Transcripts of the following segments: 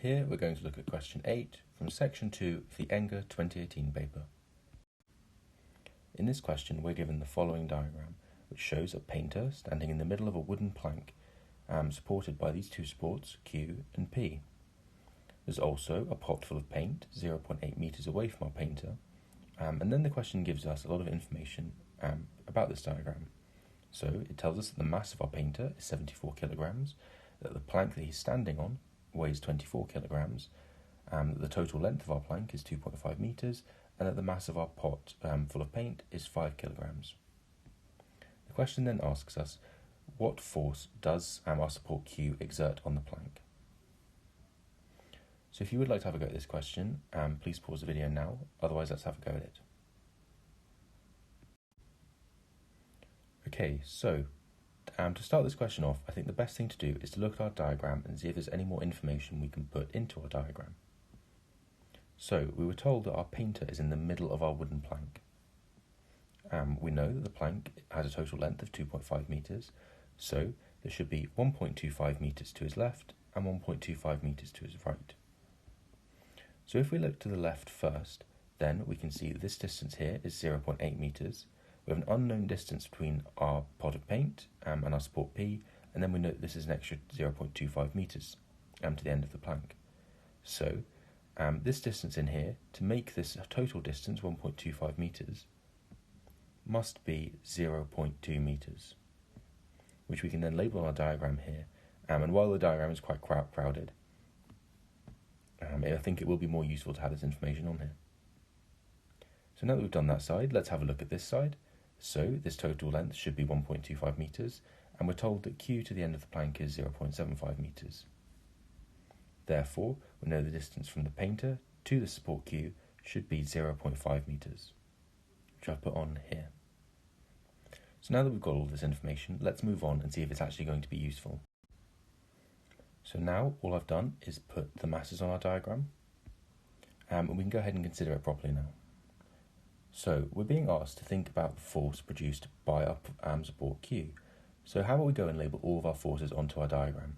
Here we're going to look at question 8 from section 2 of the ENGAA 2018 paper. In this question we're given the following diagram, which shows a painter standing in the middle of a wooden plank supported by these two supports, Q and P. There's also a pot full of paint 0.8 metres away from our painter, and then the question gives us a lot of information about this diagram. So it tells us that the mass of our painter is 74 kilograms, that the plank that he's standing on weighs 24 kilograms, that the total length of our plank is 2.5 metres, and that the mass of our pot full of paint is 5 kilograms. The question then asks us, what force does our support Q exert on the plank? So if you would like to have a go at this question, please pause the video now, otherwise let's have a go at it. Okay, so to start this question off, I think the best thing to do is to look at our diagram and see if there's any more information we can put into our diagram. So we were told that our painter is in the middle of our wooden plank. We know that the plank has a total length of 2.5 metres, so there should be 1.25 metres to his left and 1.25 metres to his right. So if we look to the left first, then we can see that this distance here is 0.8 metres. We have an unknown distance between our pot of paint and our support P, and then we know that this is an extra 0.25 metres to the end of the plank. So this distance in here, to make this total distance 1.25 metres, must be 0.2 metres, which we can then label on our diagram here. And while the diagram is quite crowded, I think it will be more useful to have this information on here. So now that we've done that side, let's have a look at this side. So this total length should be 1.25 metres, and we're told that Q to the end of the plank is 0.75 metres. Therefore, we know the distance from the painter to the support Q should be 0.5 metres, which I've put on here. So now that we've got all this information, let's move on and see if it's actually going to be useful. So now all I've done is put the masses on our diagram, and we can go ahead and consider it properly now. So we're being asked to think about the force produced by our support Q. So how about we go and label all of our forces onto our diagram?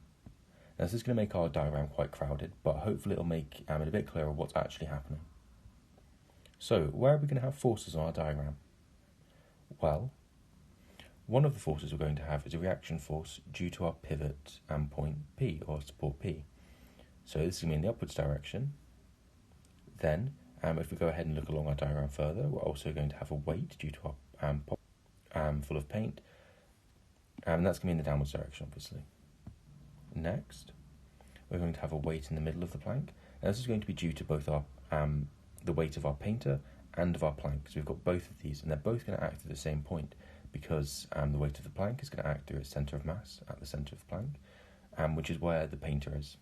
Now this is going to make our diagram quite crowded, but hopefully it'll make it a bit clearer what's actually happening. So where are we going to have forces on our diagram? Well, one of the forces we're going to have is a reaction force due to our pivot point P, or support P. So this is going to be in the upwards direction. Then if we go ahead and look along our diagram further, we're also going to have a weight due to our pot full of paint, and that's going to be in the downwards direction, obviously. Next, we're going to have a weight in the middle of the plank, and this is going to be due to both our the weight of our painter and of our plank. So we've got both of these, and they're both going to act at the same point, because the weight of the plank is going to act through its centre of mass at the centre of the plank, which is where the painter is.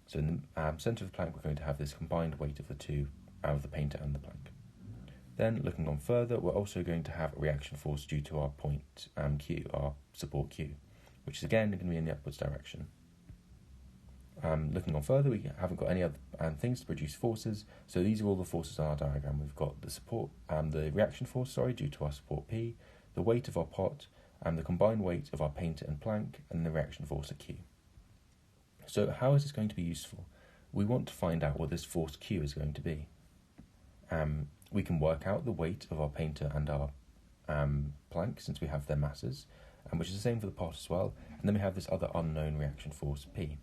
So in the centre of the plank, we're going to have this combined weight of the two, of the painter and the plank. Then, looking on further, we're also going to have a reaction force due to our point Q, our support Q, which is again going to be in the upwards direction. Looking on further, we haven't got any other things to produce forces, so these are all the forces on our diagram. We've got the reaction force, due to our support P, the weight of our pot, and the combined weight of our painter and plank, and the reaction force at Q. So how is this going to be useful? We want to find out what this force Q is going to be. We can work out the weight of our painter and our plank, since we have their masses, which is the same for the pot as well, and then we have this other unknown reaction force P.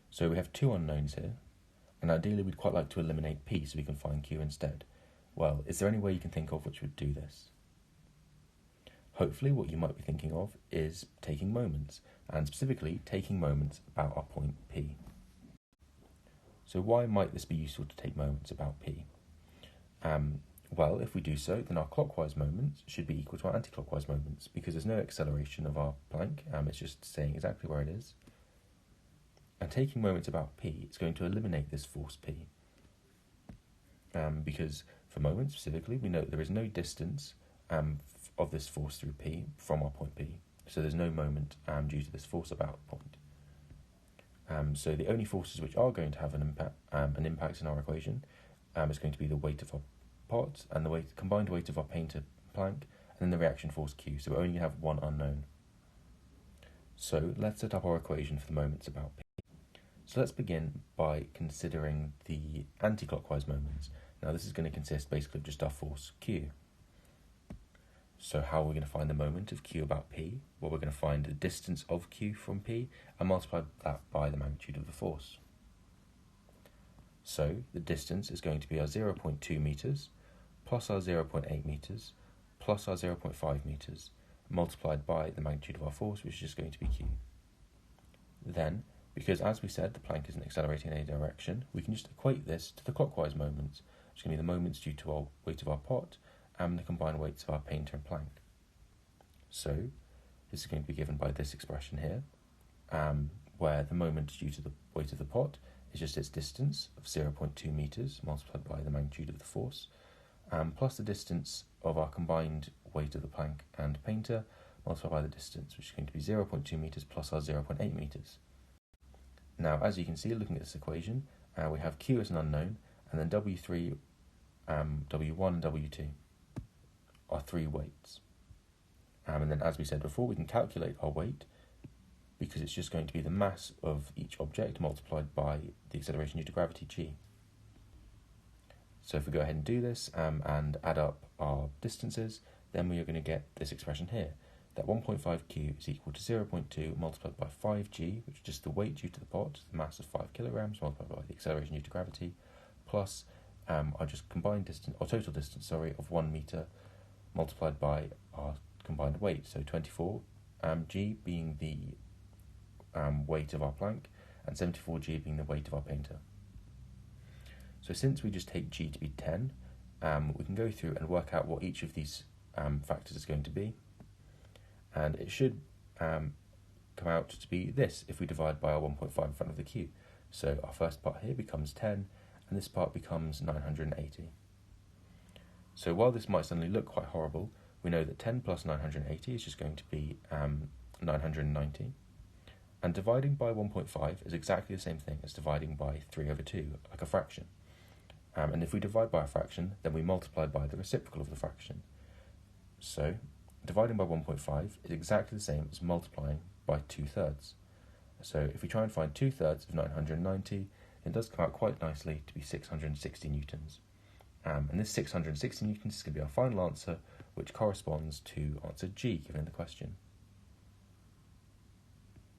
So we have two unknowns here, and ideally we'd quite like to eliminate P so we can find Q instead. Well, is there any way you can think of which would do this? Hopefully what you might be thinking of is taking moments, and specifically taking moments about our point P. So why might this be useful to take moments about P? Well, if we do so, then our clockwise moments should be equal to our anti-clockwise moments, because there's no acceleration of our plank, it's just staying exactly where it is. And taking moments about P is going to eliminate this force P, because for moments specifically, we know that there is no distance of this force through P from our point P, so there's no moment due to this force about point. So the only forces which are going to have an impact in our equation is going to be the weight of our pot and the combined weight of our painter plank, and then the reaction force Q. So we only have one unknown. So let's set up our equation for the moments about P. So let's begin by considering the anti-clockwise moments. Now this is going to consist basically of just our force Q. So how are we going to find the moment of Q about P? Well, we're going to find the distance of Q from P and multiply that by the magnitude of the force. So the distance is going to be our 0.2 metres plus our 0.8 metres plus our 0.5 metres multiplied by the magnitude of our force, which is just going to be Q. Then, because as we said, the plank isn't accelerating in any direction, we can just equate this to the clockwise moments, which is going to be the moments due to our weight of our pot and the combined weights of our painter and plank. So this is going to be given by this expression here, where the moment due to the weight of the pot is just its distance of 0.2 metres multiplied by the magnitude of the force, plus the distance of our combined weight of the plank and painter multiplied by the distance, which is going to be 0.2 metres plus our 0.8 metres. Now, as you can see, looking at this equation, we have Q as an unknown, and then W3, W1 and W2 are three weights. And then, as we said before, we can calculate our weight because it's just going to be the mass of each object multiplied by the acceleration due to gravity, g. So if we go ahead and do this and add up our distances, then we are going to get this expression here, that 1.5q is equal to 0.2 multiplied by 5g, which is just the weight due to the pot, the mass of 5 kilograms multiplied by the acceleration due to gravity, plus our just combined distance, or total distance, of 1 metre multiplied by our combined weight, so 24 g being the weight of our plank and 74g being the weight of our painter. So since we just take g to be 10, we can go through and work out what each of these factors is going to be, and it should come out to be this if we divide by our 1.5 in front of the q. So our first part here becomes 10 and this part becomes 980. So while this might suddenly look quite horrible, we know that 10 plus 980 is just going to be 990. And dividing by 1.5 is exactly the same thing as dividing by 3 over 2, like a fraction. And if we divide by a fraction, then we multiply by the reciprocal of the fraction. So dividing by 1.5 is exactly the same as multiplying by 2/3. So if we try and find 2/3 of 990, it does come out quite nicely to be 660 newtons. And this 660 newtons is going to be our final answer, which corresponds to answer G given in the question.